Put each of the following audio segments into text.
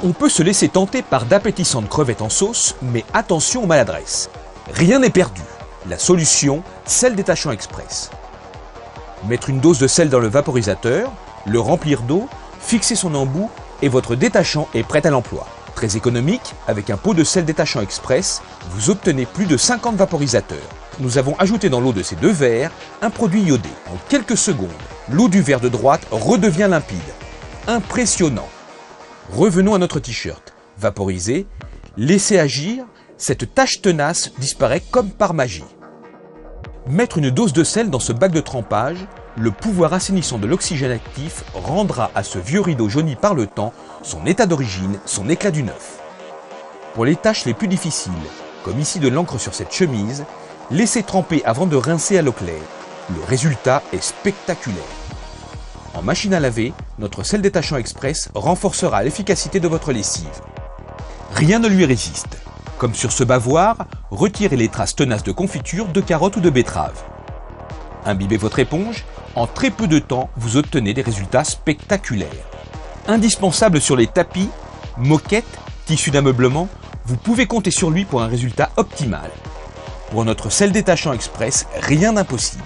On peut se laisser tenter par d'appétissantes crevettes en sauce, mais attention aux maladresses. Rien n'est perdu. La solution, sel détachant express. Mettre une dose de sel dans le vaporisateur, le remplir d'eau, fixer son embout et votre détachant est prêt à l'emploi. Très économique, avec un pot de sel détachant express, vous obtenez plus de 50 vaporisateurs. Nous avons ajouté dans l'eau de ces 2 verres un produit iodé. En quelques secondes, l'eau du verre de droite redevient limpide. Impressionnant! Revenons à notre t-shirt. Vaporiser, laisser agir, cette tache tenace disparaît comme par magie. Mettre une dose de sel dans ce bac de trempage, le pouvoir assainissant de l'oxygène actif rendra à ce vieux rideau jauni par le temps son état d'origine, son éclat du neuf. Pour les tâches les plus difficiles, comme ici de l'encre sur cette chemise, laissez tremper avant de rincer à l'eau claire. Le résultat est spectaculaire. En machine à laver, notre sel détachant express renforcera l'efficacité de votre lessive. Rien ne lui résiste. Comme sur ce bavoir, retirez les traces tenaces de confiture, de carottes ou de betteraves. Imbibez votre éponge, en très peu de temps, vous obtenez des résultats spectaculaires. Indispensable sur les tapis, moquettes, tissus d'ameublement, vous pouvez compter sur lui pour un résultat optimal. Pour notre sel détachant express, rien d'impossible.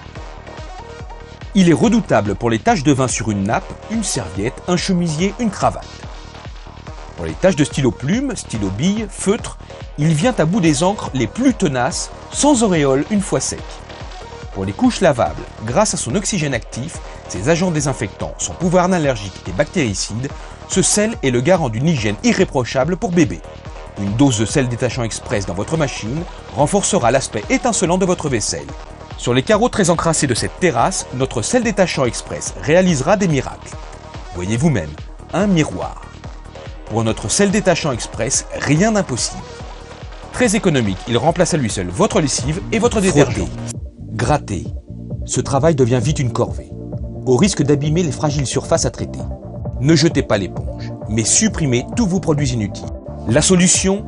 Il est redoutable pour les taches de vin sur une nappe, une serviette, un chemisier, une cravate. Pour les taches de stylo plume, stylo bille, feutre, il vient à bout des encres les plus tenaces, sans auréole une fois sec. Pour les couches lavables, grâce à son oxygène actif, ses agents désinfectants, son pouvoir analergique et bactéricide, ce sel est le garant d'une hygiène irréprochable pour bébé. Une dose de sel détachant express dans votre machine renforcera l'aspect étincelant de votre vaisselle. Sur les carreaux très encrassés de cette terrasse, notre sel détachant express réalisera des miracles. Voyez vous-même, un miroir. Pour notre sel détachant express, rien d'impossible. Très économique, il remplace à lui seul votre lessive et votre détergent. Gratter. Ce travail devient vite une corvée, au risque d'abîmer les fragiles surfaces à traiter. Ne jetez pas l'éponge, mais supprimez tous vos produits inutiles. La solution,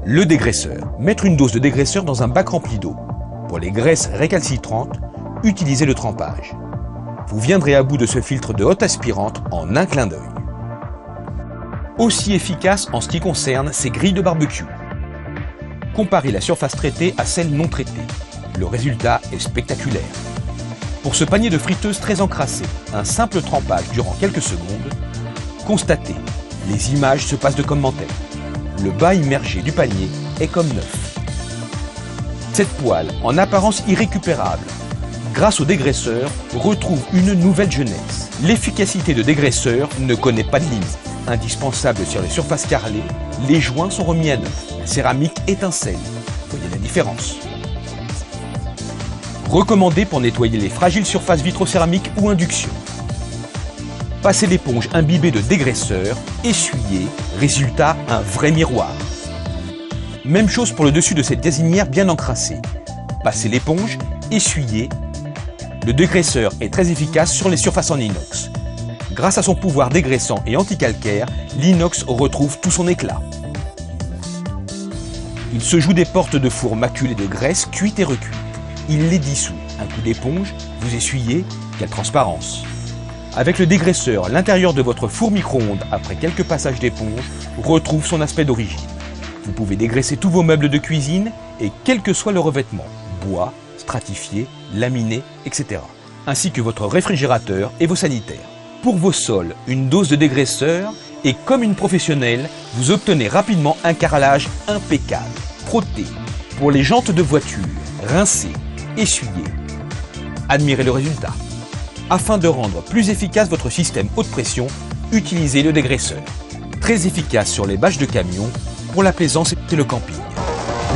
le dégraisseur. Mettre une dose de dégraisseur dans un bac rempli d'eau. Pour les graisses récalcitrantes, utilisez le trempage. Vous viendrez à bout de ce filtre de haute aspirante en un clin d'œil. Aussi efficace en ce qui concerne ces grilles de barbecue. Comparez la surface traitée à celle non traitée. Le résultat est spectaculaire. Pour ce panier de friteuses très encrassé, un simple trempage durant quelques secondes, constatez, les images se passent de commentaires. Le bas immergé du panier est comme neuf. Cette poêle, en apparence irrécupérable, grâce au dégraisseur, retrouve une nouvelle jeunesse. L'efficacité de dégraisseur ne connaît pas de limite. Indispensable sur les surfaces carrelées, les joints sont remis à neuf. La céramique étincelle. Voyez la différence. Recommandé pour nettoyer les fragiles surfaces vitrocéramiques ou induction. Passez l'éponge imbibée de dégraisseur, essuyez, résultat un vrai miroir. Même chose pour le dessus de cette gazinière bien encrassée. Passez l'éponge, essuyez. Le dégraisseur est très efficace sur les surfaces en inox. Grâce à son pouvoir dégraissant et anticalcaire, l'inox retrouve tout son éclat. Il se joue des portes de four maculées de graisse cuite et recuite. Il les dissout. Un coup d'éponge, vous essuyez, quelle transparence. Avec le dégraisseur, l'intérieur de votre four micro-ondes, après quelques passages d'éponge, retrouve son aspect d'origine. Vous pouvez dégraisser tous vos meubles de cuisine et quel que soit le revêtement, bois, stratifié, laminé, etc. Ainsi que votre réfrigérateur et vos sanitaires. Pour vos sols, une dose de dégraisseur et comme une professionnelle, vous obtenez rapidement un carrelage impeccable. Frottez. Pour les jantes de voiture, rincez, essuyez. Admirez le résultat. Afin de rendre plus efficace votre système haute pression, utilisez le dégraisseur. Très efficace sur les bâches de camion, pour la plaisance et le camping.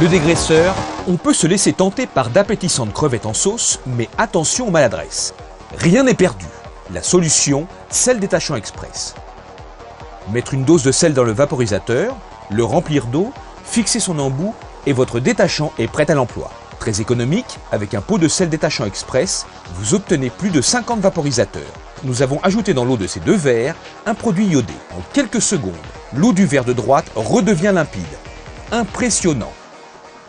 Le dégraisseur, on peut se laisser tenter par d'appétissantes crevettes en sauce, mais attention aux maladresses. Rien n'est perdu. La solution, sel détachant express. Mettre une dose de sel dans le vaporisateur, le remplir d'eau, fixer son embout et votre détachant est prêt à l'emploi. Très économique, avec un pot de sel détachant express, vous obtenez plus de 50 vaporisateurs. Nous avons ajouté dans l'eau de ces 2 verres un produit iodé. En quelques secondes, l'eau du verre de droite redevient limpide. Impressionnant.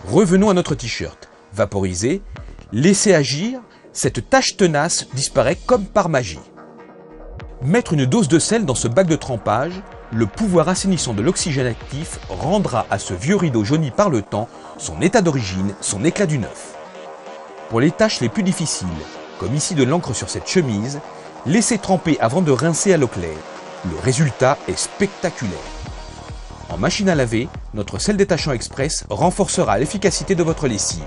Revenons à notre t-shirt. Vaporiser, laisser agir, cette tache tenace disparaît comme par magie. Mettre une dose de sel dans ce bac de trempage, le pouvoir assainissant de l'oxygène actif rendra à ce vieux rideau jauni par le temps son état d'origine, son éclat du neuf. Pour les tâches les plus difficiles, comme ici de l'encre sur cette chemise, laissez tremper avant de rincer à l'eau claire. Le résultat est spectaculaire. En machine à laver, notre sel détachant express renforcera l'efficacité de votre lessive.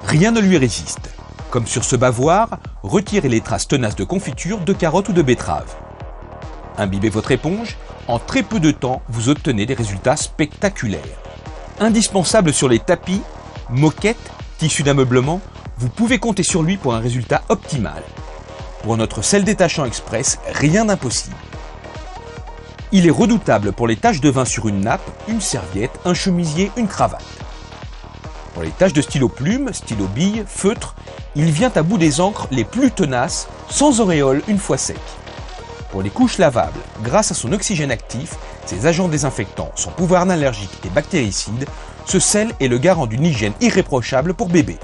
Rien ne lui résiste. Comme sur ce bavoir, retirez les traces tenaces de confiture, de carottes ou de betteraves. Imbibez votre éponge, en très peu de temps, vous obtenez des résultats spectaculaires. Indispensable sur les tapis, moquettes, tissus d'ameublement, vous pouvez compter sur lui pour un résultat optimal. Pour notre sel détachant express, rien d'impossible. Il est redoutable pour les taches de vin sur une nappe, une serviette, un chemisier, une cravate. Pour les taches de stylo plume, stylo bille, feutre, il vient à bout des encres les plus tenaces, sans auréole une fois sec. Pour les couches lavables, grâce à son oxygène actif, ses agents désinfectants, son pouvoir analergique et bactéricide, ce sel est le garant d'une hygiène irréprochable pour bébé.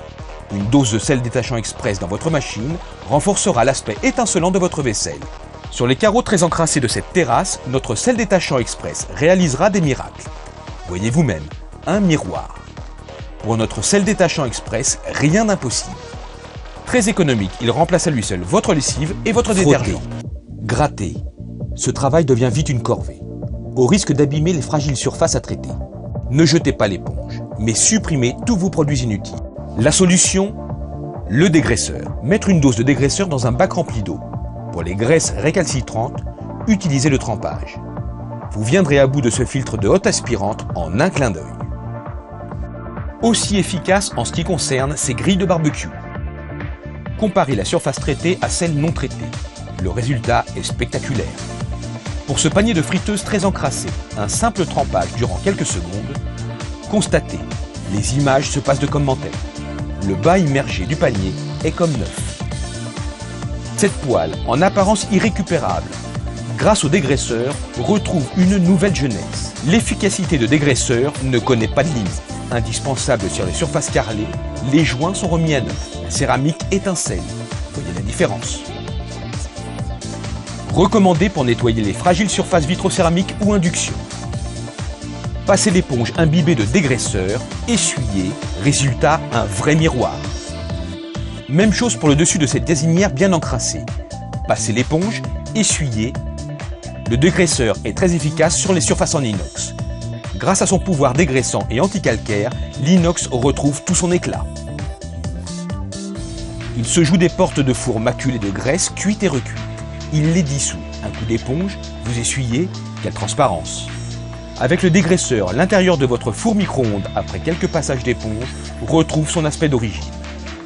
Une dose de sel détachant express dans votre machine renforcera l'aspect étincelant de votre vaisselle. Sur les carreaux très encrassés de cette terrasse, notre sel détachant express réalisera des miracles. Voyez vous-même, un miroir. Pour notre sel détachant express, rien d'impossible. Très économique, il remplace à lui seul votre lessive et votre détergent. Gratter. Ce travail devient vite une corvée, au risque d'abîmer les fragiles surfaces à traiter. Ne jetez pas l'éponge, mais supprimez tous vos produits inutiles. La solution? Le dégraisseur. Mettre une dose de dégraisseur dans un bac rempli d'eau. Pour les graisses récalcitrantes, utilisez le trempage. Vous viendrez à bout de ce filtre de haute aspirante en un clin d'œil. Aussi efficace en ce qui concerne ces grilles de barbecue. Comparez la surface traitée à celle non traitée. Le résultat est spectaculaire. Pour ce panier de friteuses très encrassé, un simple trempage durant quelques secondes, constatez, les images se passent de commentaires. Le bas immergé du panier est comme neuf. Cette poêle, en apparence irrécupérable, grâce au dégraisseur, retrouve une nouvelle jeunesse. L'efficacité de dégraisseur ne connaît pas de limite. Indispensable sur les surfaces carrelées, les joints sont remis à neuf. La céramique étincelle. Voyez la différence. Recommandé pour nettoyer les fragiles surfaces vitrocéramiques ou induction. Passez l'éponge imbibée de dégraisseur, essuyez, résultat un vrai miroir. Même chose pour le dessus de cette gazinière bien encrassée. Passez l'éponge, essuyez. Le dégraisseur est très efficace sur les surfaces en inox. Grâce à son pouvoir dégraissant et anticalcaire, l'inox retrouve tout son éclat. Il se joue des portes de four maculées de graisse cuite et recuite. Il les dissout. Un coup d'éponge, vous essuyez, quelle transparence. Avec le dégraisseur, l'intérieur de votre four micro-ondes, après quelques passages d'éponge, retrouve son aspect d'origine.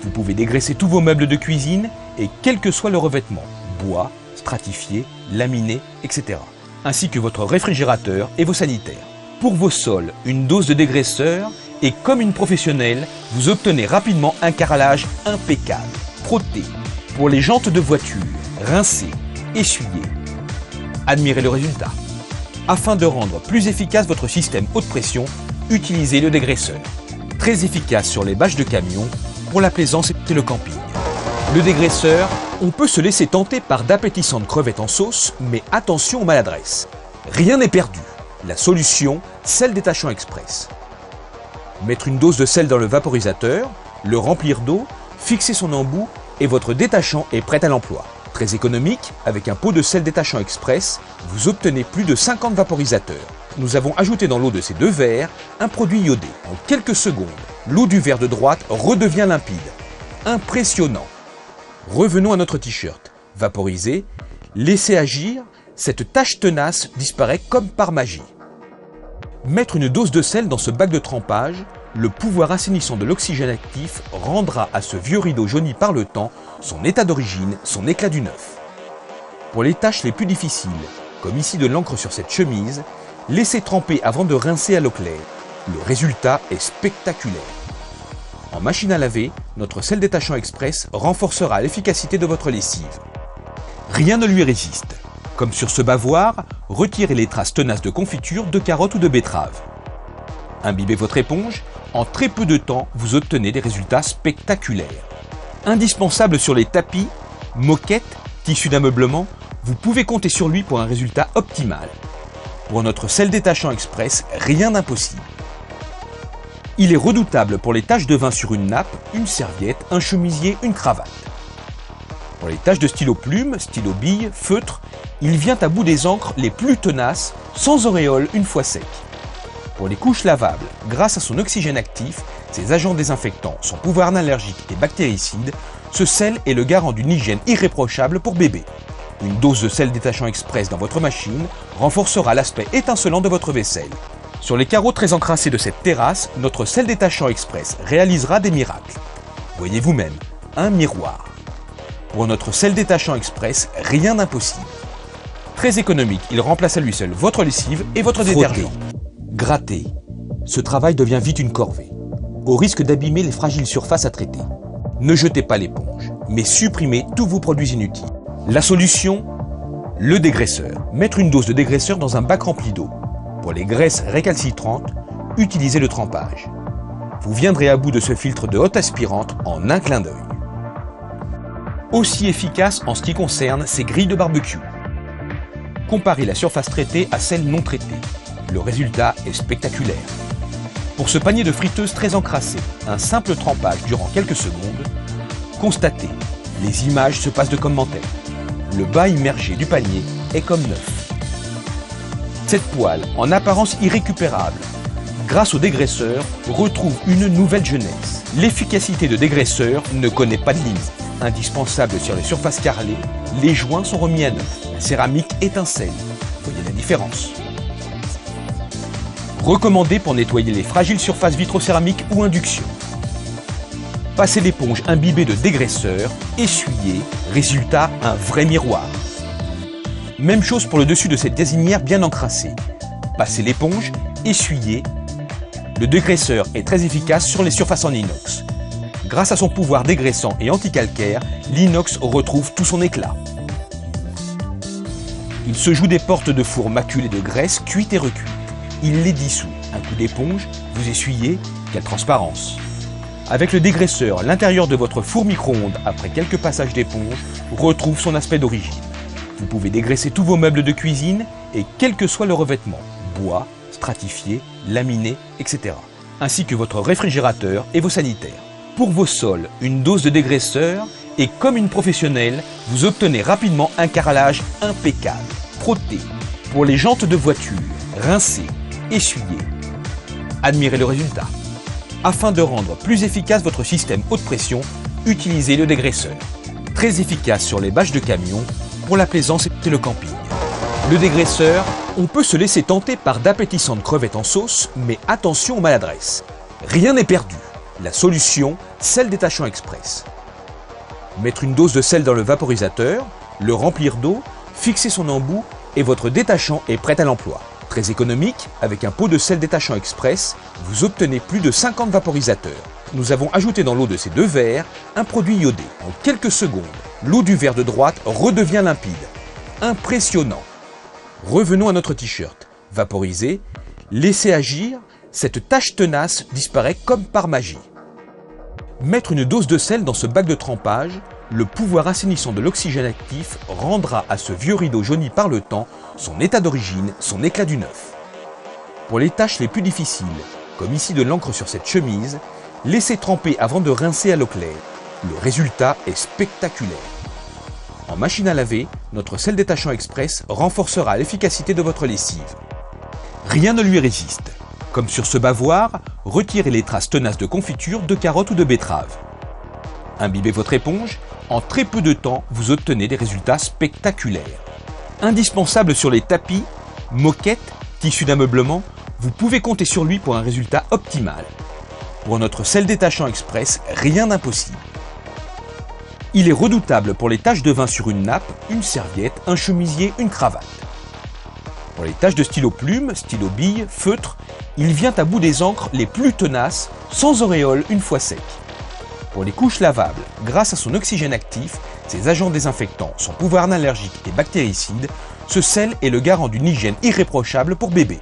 Vous pouvez dégraisser tous vos meubles de cuisine et quel que soit le revêtement, bois, stratifié, laminé, etc. Ainsi que votre réfrigérateur et vos sanitaires. Pour vos sols, une dose de dégraisseur et comme une professionnelle, vous obtenez rapidement un carrelage impeccable. Frotté. Pour les jantes de voiture, rincez, essuyez. Admirez le résultat. Afin de rendre plus efficace votre système haute pression, utilisez le dégraisseur. Très efficace sur les bâches de camion, pour la plaisance et le camping. Le dégraisseur, on peut se laisser tenter par d'appétissantes crevettes en sauce, mais attention aux maladresses. Rien n'est perdu. La solution, sel détachant express. Mettre une dose de sel dans le vaporisateur, le remplir d'eau, fixer son embout et votre détachant est prêt à l'emploi. Très économique, avec un pot de sel détachant express, vous obtenez plus de 50 vaporisateurs. Nous avons ajouté dans l'eau de ces deux verres un produit iodé. En quelques secondes, l'eau du verre de droite redevient limpide. Impressionnant. Revenons à notre t-shirt. Vaporisé, laissez agir, cette tache tenace disparaît comme par magie. Mettre une dose de sel dans ce bac de trempage, le pouvoir assainissant de l'oxygène actif rendra à ce vieux rideau jauni par le temps son état d'origine, son éclat du neuf. Pour les tâches les plus difficiles, comme ici de l'encre sur cette chemise, laissez tremper avant de rincer à l'eau claire. Le résultat est spectaculaire. En machine à laver, notre sel détachant express renforcera l'efficacité de votre lessive. Rien ne lui résiste. Comme sur ce bavoir, retirez les traces tenaces de confiture, de carottes ou de betteraves. Imbibez votre éponge, en très peu de temps, vous obtenez des résultats spectaculaires. Indispensable sur les tapis, moquettes, tissus d'ameublement, vous pouvez compter sur lui pour un résultat optimal. Pour notre sel détachant express, rien d'impossible. Il est redoutable pour les taches de vin sur une nappe, une serviette, un chemisier, une cravate. Pour les taches de stylo plume, stylo bille, feutre, il vient à bout des encres les plus tenaces, sans auréole une fois sec. Pour les couches lavables, grâce à son oxygène actif, ses agents désinfectants, son pouvoir analergique et bactéricide, ce sel est le garant d'une hygiène irréprochable pour bébé. Une dose de sel détachant express dans votre machine renforcera l'aspect étincelant de votre vaisselle. Sur les carreaux très encrassés de cette terrasse, notre sel détachant express réalisera des miracles. Voyez vous-même, un miroir. Pour notre sel détachant express, rien d'impossible. Très économique, il remplace à lui seul votre lessive et votre détergent. Gratter. Ce travail devient vite une corvée, au risque d'abîmer les fragiles surfaces à traiter. Ne jetez pas l'éponge, mais supprimez tous vos produits inutiles. La solution? Le dégraisseur. Mettre une dose de dégraisseur dans un bac rempli d'eau. Pour les graisses récalcitrantes, utilisez le trempage. Vous viendrez à bout de ce filtre de haute aspirante en un clin d'œil. Aussi efficace en ce qui concerne ces grilles de barbecue. Comparez la surface traitée à celle non traitée. Le résultat est spectaculaire. Pour ce panier de friteuse très encrassé, un simple trempage durant quelques secondes, constatez, les images se passent de commentaires. Le bas immergé du panier est comme neuf. Cette poêle, en apparence irrécupérable, grâce au dégraisseur, retrouve une nouvelle jeunesse. L'efficacité de dégraisseur ne connaît pas de limite. Indispensable sur les surfaces carrelées, les joints sont remis à neuf. La céramique étincelle. Voyez la différence. Recommandé pour nettoyer les fragiles surfaces vitrocéramiques ou induction. Passez l'éponge imbibée de dégraisseur, essuyez, résultat un vrai miroir. Même chose pour le dessus de cette gazinière bien encrassée. Passez l'éponge, essuyez. Le dégraisseur est très efficace sur les surfaces en inox. Grâce à son pouvoir dégraissant et anticalcaire, l'inox retrouve tout son éclat. Il se joue des portes de four maculées de graisse cuite et recuite. Il les dissout. Un coup d'éponge, vous essuyez, quelle transparence. Avec le dégraisseur, l'intérieur de votre four micro-ondes, après quelques passages d'éponge, retrouve son aspect d'origine. Vous pouvez dégraisser tous vos meubles de cuisine et quel que soit le revêtement, bois, stratifié, laminé, etc. Ainsi que votre réfrigérateur et vos sanitaires. Pour vos sols, une dose de dégraisseur et comme une professionnelle, vous obtenez rapidement un carrelage impeccable, frotté. Pour les jantes de voiture, rincez, essuyez. Admirez le résultat. Afin de rendre plus efficace votre système haute pression, utilisez le dégraisseur. Très efficace sur les bâches de camion, pour la plaisance et le camping. Le dégraisseur, on peut se laisser tenter par d'appétissantes crevettes en sauce, mais attention aux maladresses. Rien n'est perdu. La solution, sel détachant express. Mettre une dose de sel dans le vaporisateur, le remplir d'eau, fixer son embout et votre détachant est prêt à l'emploi. Très économique, avec un pot de sel détachant express, vous obtenez plus de 50 vaporisateurs. Nous avons ajouté dans l'eau de ces deux verres un produit iodé. En quelques secondes, l'eau du verre de droite redevient limpide. Impressionnant. Revenons à notre t-shirt. Vaporisé, laissez agir, cette tache tenace disparaît comme par magie. Mettre une dose de sel dans ce bac de trempage, le pouvoir assainissant de l'oxygène actif rendra à ce vieux rideau jauni par le temps son état d'origine, son éclat du neuf. Pour les tâches les plus difficiles, comme ici de l'encre sur cette chemise, laissez tremper avant de rincer à l'eau claire. Le résultat est spectaculaire. En machine à laver, notre sel détachant express renforcera l'efficacité de votre lessive. Rien ne lui résiste. Comme sur ce bavoir, retirez les traces tenaces de confiture, de carottes ou de betteraves. Imbibez votre éponge, en très peu de temps, vous obtenez des résultats spectaculaires. Indispensable sur les tapis, moquettes, tissus d'ameublement, vous pouvez compter sur lui pour un résultat optimal. Pour notre sel détachant express, rien d'impossible. Il est redoutable pour les taches de vin sur une nappe, une serviette, un chemisier, une cravate. Pour les taches de stylo plume, stylo bille, feutre, il vient à bout des encres les plus tenaces, sans auréole une fois sec. Pour les couches lavables, grâce à son oxygène actif, ses agents désinfectants, son pouvoir analergique et bactéricide, ce sel est le garant d'une hygiène irréprochable pour bébé.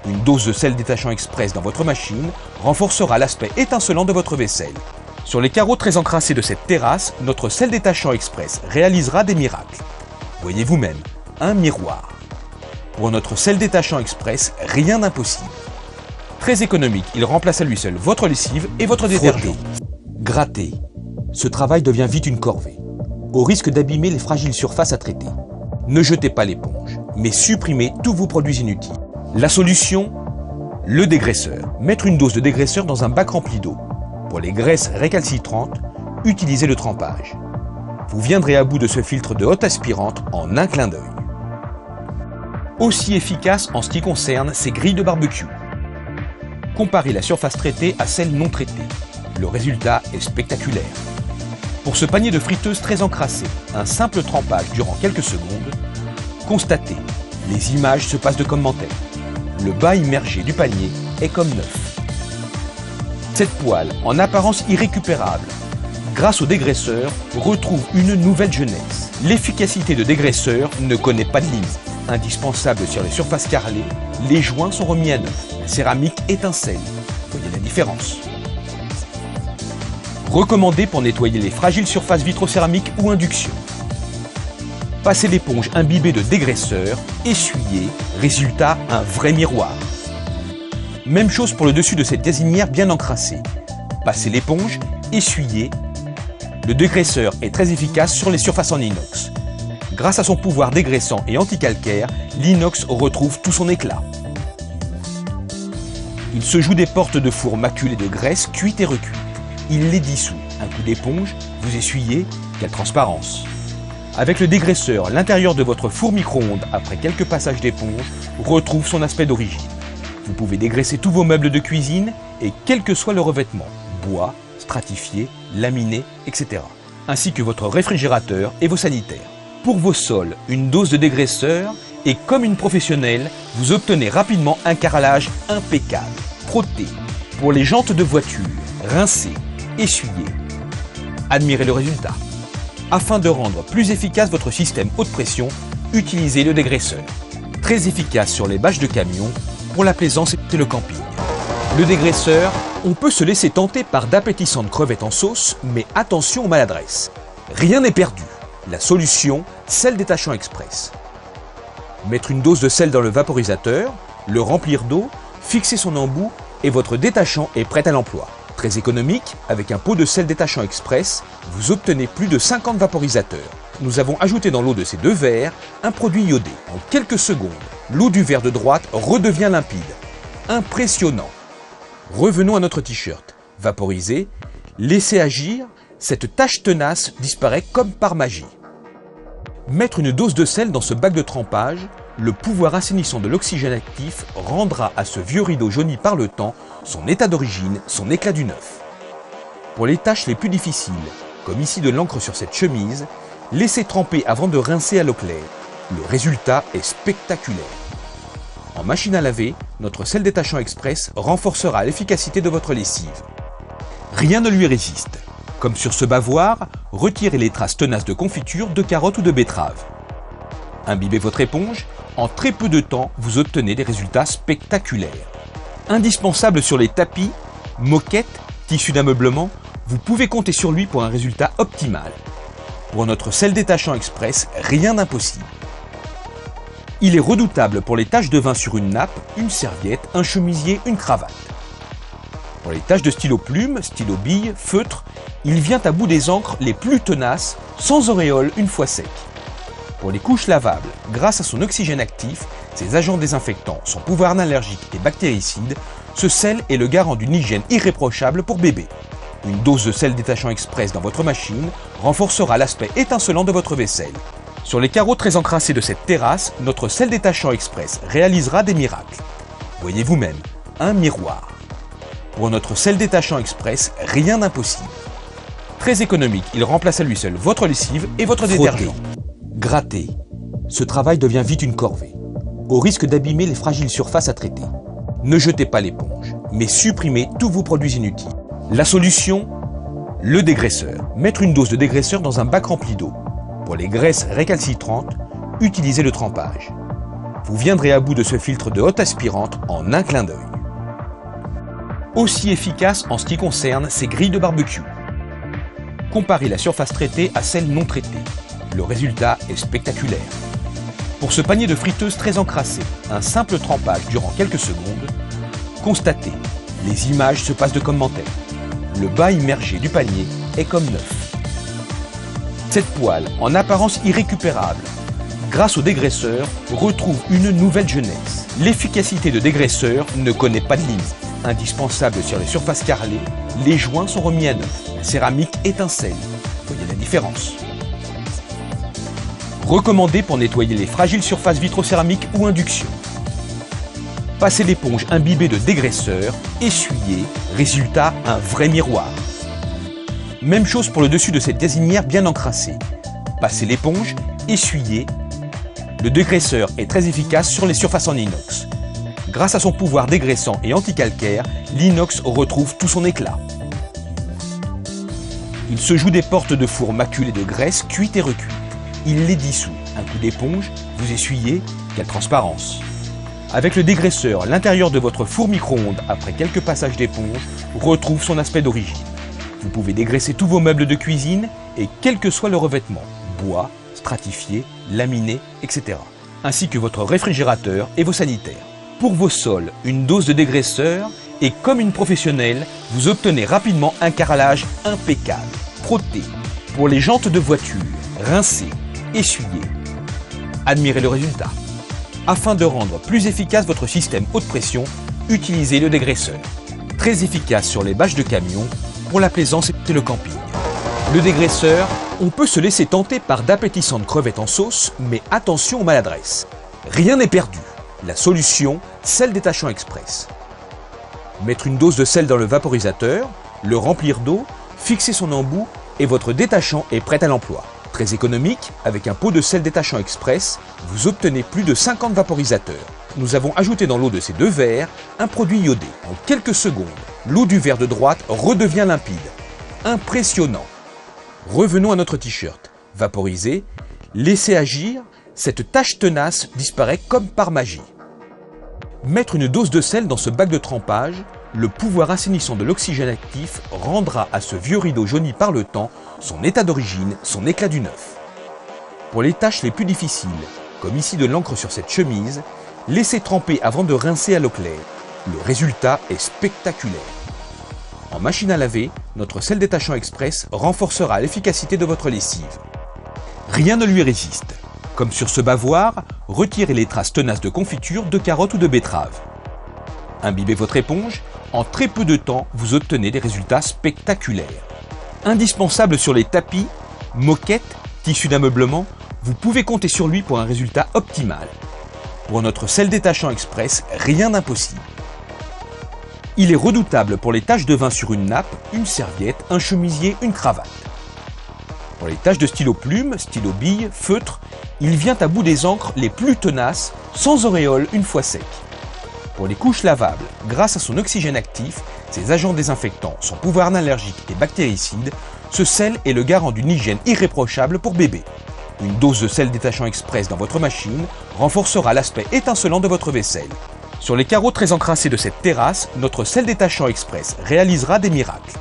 Une dose de sel détachant express dans votre machine renforcera l'aspect étincelant de votre vaisselle. Sur les carreaux très encrassés de cette terrasse, notre sel détachant express réalisera des miracles. Voyez vous-même, un miroir. Pour notre sel détachant express, rien d'impossible. Très économique, il remplace à lui seul votre lessive et votre détergent. Gratter. Ce travail devient vite une corvée, au risque d'abîmer les fragiles surfaces à traiter. Ne jetez pas l'éponge, mais supprimez tous vos produits inutiles. La solution? Le dégraisseur. Mettre une dose de dégraisseur dans un bac rempli d'eau. Pour les graisses récalcitrantes, utilisez le trempage. Vous viendrez à bout de ce filtre de haute aspirante en un clin d'œil. Aussi efficace en ce qui concerne ces grilles de barbecue. Comparez la surface traitée à celle non traitée. Le résultat est spectaculaire. Pour ce panier de friteuse très encrassé, un simple trempage durant quelques secondes, constatez, les images se passent de commentaires. Le bas immergé du panier est comme neuf. Cette poêle, en apparence irrécupérable, grâce au dégraisseur, retrouve une nouvelle jeunesse. L'efficacité de dégraisseur ne connaît pas de limite. Indispensable sur les surfaces carrelées, les joints sont remis à neuf. La céramique étincelle. Voyez la différence. Recommandé pour nettoyer les fragiles surfaces vitrocéramiques ou induction. Passez l'éponge imbibée de dégraisseur, essuyez, résultat un vrai miroir. Même chose pour le dessus de cette gazinière bien encrassée. Passez l'éponge, essuyez. Le dégraisseur est très efficace sur les surfaces en inox. Grâce à son pouvoir dégraissant et anticalcaire, l'inox retrouve tout son éclat. Il se joue des portes de four maculées de graisse cuite et recuite. Il les dissout. Un coup d'éponge, vous essuyez, quelle transparence! Avec le dégraisseur, l'intérieur de votre four micro-ondes, après quelques passages d'éponge, retrouve son aspect d'origine. Vous pouvez dégraisser tous vos meubles de cuisine et quel que soit le revêtement, bois, stratifié, laminé, etc. Ainsi que votre réfrigérateur et vos sanitaires. Pour vos sols, une dose de dégraisseur et comme une professionnelle, vous obtenez rapidement un carrelage impeccable. Frotté. Pour les jantes de voiture, rincez, essuyez. Admirez le résultat. Afin de rendre plus efficace votre système haute pression, utilisez le dégraisseur. Très efficace sur les bâches de camion, pour la plaisance et le camping. Le dégraisseur, on peut se laisser tenter par d'appétissantes crevettes en sauce, mais attention aux maladresses. Rien n'est perdu. La solution, sel détachant express. Mettre une dose de sel dans le vaporisateur, le remplir d'eau, fixer son embout et votre détachant est prêt à l'emploi. Très économique, avec un pot de sel détachant express, vous obtenez plus de 50 vaporisateurs. Nous avons ajouté dans l'eau de ces deux verres un produit iodé. En quelques secondes, l'eau du verre de droite redevient limpide. Impressionnant. Revenons à notre t-shirt. Vaporisé, laissez agir, cette tache tenace disparaît comme par magie. Mettre une dose de sel dans ce bac de trempage, le pouvoir assainissant de l'oxygène actif rendra à ce vieux rideau jauni par le temps son état d'origine, son éclat du neuf. Pour les tâches les plus difficiles, comme ici de l'encre sur cette chemise, laissez tremper avant de rincer à l'eau claire. Le résultat est spectaculaire. En machine à laver, notre sel détachant express renforcera l'efficacité de votre lessive. Rien ne lui résiste. Comme sur ce bavoir, retirez les traces tenaces de confiture, de carottes ou de betteraves. Imbibez votre éponge, en très peu de temps, vous obtenez des résultats spectaculaires. Indispensable sur les tapis, moquettes, tissus d'ameublement, vous pouvez compter sur lui pour un résultat optimal. Pour notre sel détachant express, rien d'impossible. Il est redoutable pour les taches de vin sur une nappe, une serviette, un chemisier, une cravate. Pour les taches de stylo plume, stylo bille, feutre, il vient à bout des encres les plus tenaces, sans auréole une fois sec. Pour les couches lavables, grâce à son oxygène actif, ses agents désinfectants, son pouvoir analergique et bactéricide, ce sel est le garant d'une hygiène irréprochable pour bébé. Une dose de sel détachant express dans votre machine renforcera l'aspect étincelant de votre vaisselle. Sur les carreaux très encrassés de cette terrasse, notre sel détachant express réalisera des miracles. Voyez vous-même, un miroir. Pour notre sel détachant express, rien d'impossible. Très économique, il remplace à lui seul votre lessive et votre détergent. Gratter. Ce travail devient vite une corvée, au risque d'abîmer les fragiles surfaces à traiter. Ne jetez pas l'éponge, mais supprimez tous vos produits inutiles. La solution? Le dégraisseur. Mettre une dose de dégraisseur dans un bac rempli d'eau. Pour les graisses récalcitrantes, utilisez le trempage. Vous viendrez à bout de ce filtre de haute aspirante en un clin d'œil. Aussi efficace en ce qui concerne ces grilles de barbecue. Comparez la surface traitée à celle non traitée. Le résultat est spectaculaire. Pour ce panier de friteuses très encrassé, un simple trempage durant quelques secondes, constatez, les images se passent de commentaires. Le bas immergé du panier est comme neuf. Cette poêle, en apparence irrécupérable, grâce au dégraisseur, retrouve une nouvelle jeunesse. L'efficacité de dégraisseur ne connaît pas de limite. Indispensable sur les surfaces carrelées, les joints sont remis à neuf. La céramique étincelle. Voyez la différence. Recommandé pour nettoyer les fragiles surfaces vitrocéramiques ou induction. Passez l'éponge imbibée de dégraisseur, essuyez, résultat, un vrai miroir. Même chose pour le dessus de cette gazinière bien encrassée. Passez l'éponge, essuyez. Le dégraisseur est très efficace sur les surfaces en inox. Grâce à son pouvoir dégraissant et anticalcaire, l'inox retrouve tout son éclat. Il se joue des portes de four maculées de graisse cuite et recuite. Il les dissout. Un coup d'éponge, vous essuyez, quelle transparence. Avec le dégraisseur, l'intérieur de votre four micro-ondes, après quelques passages d'éponge, retrouve son aspect d'origine. Vous pouvez dégraisser tous vos meubles de cuisine et quel que soit le revêtement, bois, stratifié, laminé, etc. Ainsi que votre réfrigérateur et vos sanitaires. Pour vos sols, une dose de dégraisseur et comme une professionnelle, vous obtenez rapidement un carrelage impeccable, frotté. Pour les jantes de voiture, rincez, essuyez. Admirez le résultat. Afin de rendre plus efficace votre système haute pression, utilisez le dégraisseur. Très efficace sur les bâches de camion, pour la plaisance et le camping. Le dégraisseur, on peut se laisser tenter par d'appétissantes crevettes en sauce, mais attention aux maladresses. Rien n'est perdu. La solution, sel détachant express. Mettre une dose de sel dans le vaporisateur, le remplir d'eau, fixer son embout et votre détachant est prêt à l'emploi. Très économique, avec un pot de sel détachant express, vous obtenez plus de 50 vaporisateurs. Nous avons ajouté dans l'eau de ces deux verres un produit iodé. En quelques secondes, l'eau du verre de droite redevient limpide. Impressionnant. Revenons à notre t-shirt. Vaporisé, laissez agir, cette tache tenace disparaît comme par magie. Mettre une dose de sel dans ce bac de trempage, le pouvoir assainissant de l'oxygène actif rendra à ce vieux rideau jauni par le temps son état d'origine, son éclat du neuf. Pour les tâches les plus difficiles, comme ici de l'encre sur cette chemise, laissez tremper avant de rincer à l'eau claire. Le résultat est spectaculaire. En machine à laver, notre sel détachant express renforcera l'efficacité de votre lessive. Rien ne lui résiste. Comme sur ce bavoir, retirez les traces tenaces de confiture, de carottes ou de betteraves. Imbibez votre éponge, en très peu de temps, vous obtenez des résultats spectaculaires. Indispensable sur les tapis, moquettes, tissus d'ameublement, vous pouvez compter sur lui pour un résultat optimal. Pour notre sel détachant express, rien d'impossible. Il est redoutable pour les taches de vin sur une nappe, une serviette, un chemisier, une cravate. Pour les taches de stylo plume, stylo bille, feutre, il vient à bout des encres les plus tenaces, sans auréole une fois sec. Pour les couches lavables, grâce à son oxygène actif, ses agents désinfectants, son pouvoir analergique et bactéricide, ce sel est le garant d'une hygiène irréprochable pour bébé. Une dose de sel détachant express dans votre machine renforcera l'aspect étincelant de votre vaisselle. Sur les carreaux très encrassés de cette terrasse, notre sel détachant express réalisera des miracles.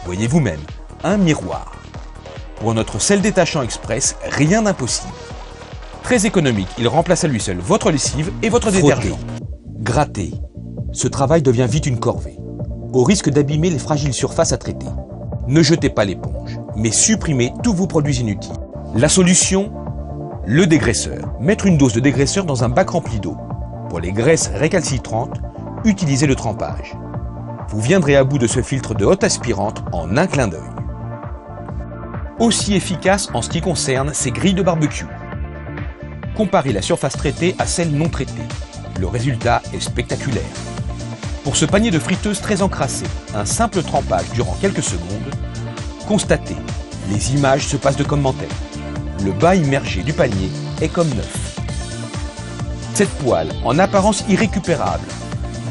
Voyez vous-même, un miroir. Pour notre sel détachant express, rien d'impossible. Très économique, il remplace à lui seul votre lessive et votre détergent. Gratter. Ce travail devient vite une corvée, au risque d'abîmer les fragiles surfaces à traiter. Ne jetez pas l'éponge, mais supprimez tous vos produits inutiles. La solution, le dégraisseur. Mettre une dose de dégraisseur dans un bac rempli d'eau. Pour les graisses récalcitrantes, utilisez le trempage. Vous viendrez à bout de ce filtre de haute aspirante en un clin d'œil. Aussi efficace en ce qui concerne ces grilles de barbecue. Comparez la surface traitée à celle non traitée. Le résultat est spectaculaire. Pour ce panier de friteuses très encrassé, un simple trempage durant quelques secondes, constatez, les images se passent de commentaires. Le bas immergé du panier est comme neuf. Cette poêle, en apparence irrécupérable,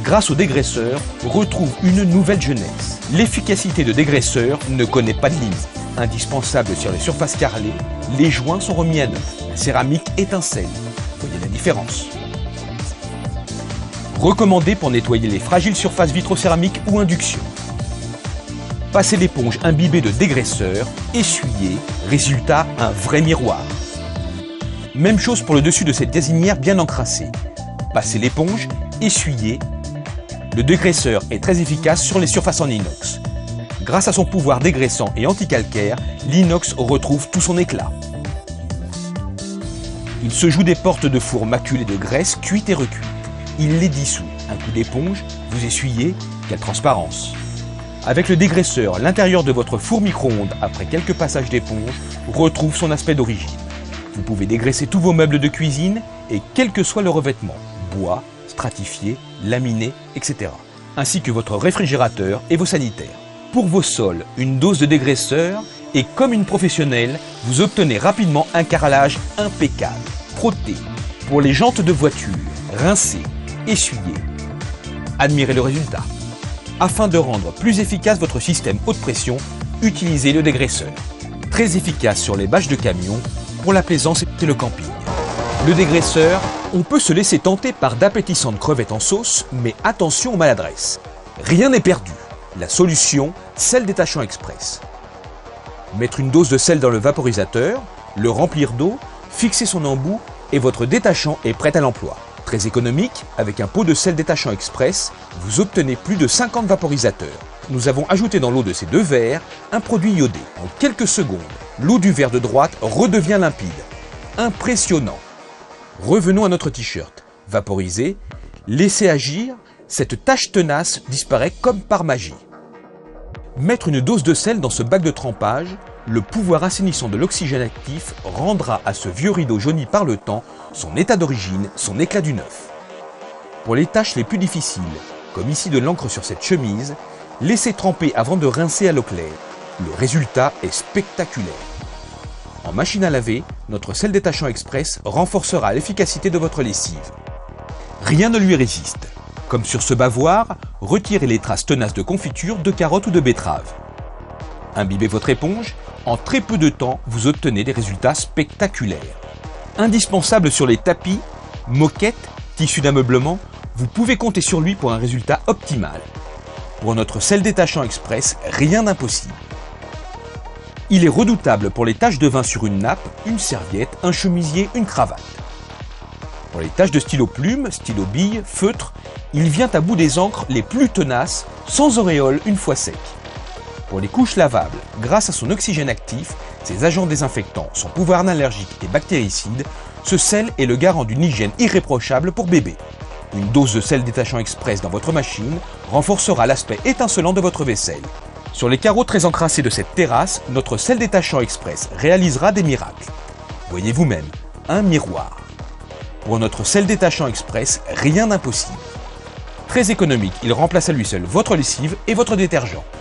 grâce au dégraisseur, retrouve une nouvelle jeunesse. L'efficacité de dégraisseur ne connaît pas de limite. Indispensable sur les surfaces carrelées, les joints sont remis à neuf. La céramique étincelle. Voyez la différence. Recommandé pour nettoyer les fragiles surfaces vitrocéramiques ou induction. Passez l'éponge imbibée de dégraisseur, essuyez, résultat, un vrai miroir. Même chose pour le dessus de cette gazinière bien encrassée. Passez l'éponge, essuyez. Le dégraisseur est très efficace sur les surfaces en inox. Grâce à son pouvoir dégraissant et anticalcaire, l'inox retrouve tout son éclat. Il se joue des portes de four maculées de graisse cuite et recuite. Il les dissout. Un coup d'éponge, vous essuyez, quelle transparence! Avec le dégraisseur, l'intérieur de votre four micro-ondes, après quelques passages d'éponge, retrouve son aspect d'origine. Vous pouvez dégraisser tous vos meubles de cuisine et quel que soit le revêtement, bois, stratifié, laminé, etc. Ainsi que votre réfrigérateur et vos sanitaires. Pour vos sols, une dose de dégraisseur et comme une professionnelle, vous obtenez rapidement un carrelage impeccable, frotté. Pour les jantes de voiture, rincez, essuyez. Admirez le résultat. Afin de rendre plus efficace votre système haute pression, utilisez le dégraisseur. Très efficace sur les bâches de camion, pour la plaisance et le camping. Le dégraisseur, on peut se laisser tenter par d'appétissantes crevettes en sauce, mais attention aux maladresses. Rien n'est perdu. La solution, sel détachant express. Mettre une dose de sel dans le vaporisateur, le remplir d'eau, fixer son embout et votre détachant est prêt à l'emploi. Très économique, avec un pot de sel détachant express, vous obtenez plus de 50 vaporisateurs. Nous avons ajouté dans l'eau de ces deux verres un produit iodé. En quelques secondes, l'eau du verre de droite redevient limpide. Impressionnant! Revenons à notre t-shirt. Vaporisé, laissez agir, cette tache tenace disparaît comme par magie. Mettre une dose de sel dans ce bac de trempage, le pouvoir assainissant de l'oxygène actif rendra à ce vieux rideau jauni par le temps son état d'origine, son éclat du neuf. Pour les tâches les plus difficiles, comme ici de l'encre sur cette chemise, laissez tremper avant de rincer à l'eau claire. Le résultat est spectaculaire. En machine à laver, notre sel détachant express renforcera l'efficacité de votre lessive. Rien ne lui résiste. Comme sur ce bavoir, retirez les traces tenaces de confiture, de carottes ou de betteraves. Imbibez votre éponge, en très peu de temps, vous obtenez des résultats spectaculaires. Indispensable sur les tapis, moquettes, tissus d'ameublement, vous pouvez compter sur lui pour un résultat optimal. Pour notre sel détachant express, rien d'impossible. Il est redoutable pour les taches de vin sur une nappe, une serviette, un chemisier, une cravate. Pour les taches de stylo plume, stylo bille, feutre, il vient à bout des encres les plus tenaces, sans auréole une fois sec. Pour les couches lavables, grâce à son oxygène actif, ses agents désinfectants, son pouvoir analergique et bactéricide, ce sel est le garant d'une hygiène irréprochable pour bébé. Une dose de sel détachant express dans votre machine renforcera l'aspect étincelant de votre vaisselle. Sur les carreaux très encrassés de cette terrasse, notre sel détachant express réalisera des miracles. Voyez vous-même, un miroir. Pour notre sel détachant express, rien d'impossible. Très économique, il remplace à lui seul votre lessive et votre détergent.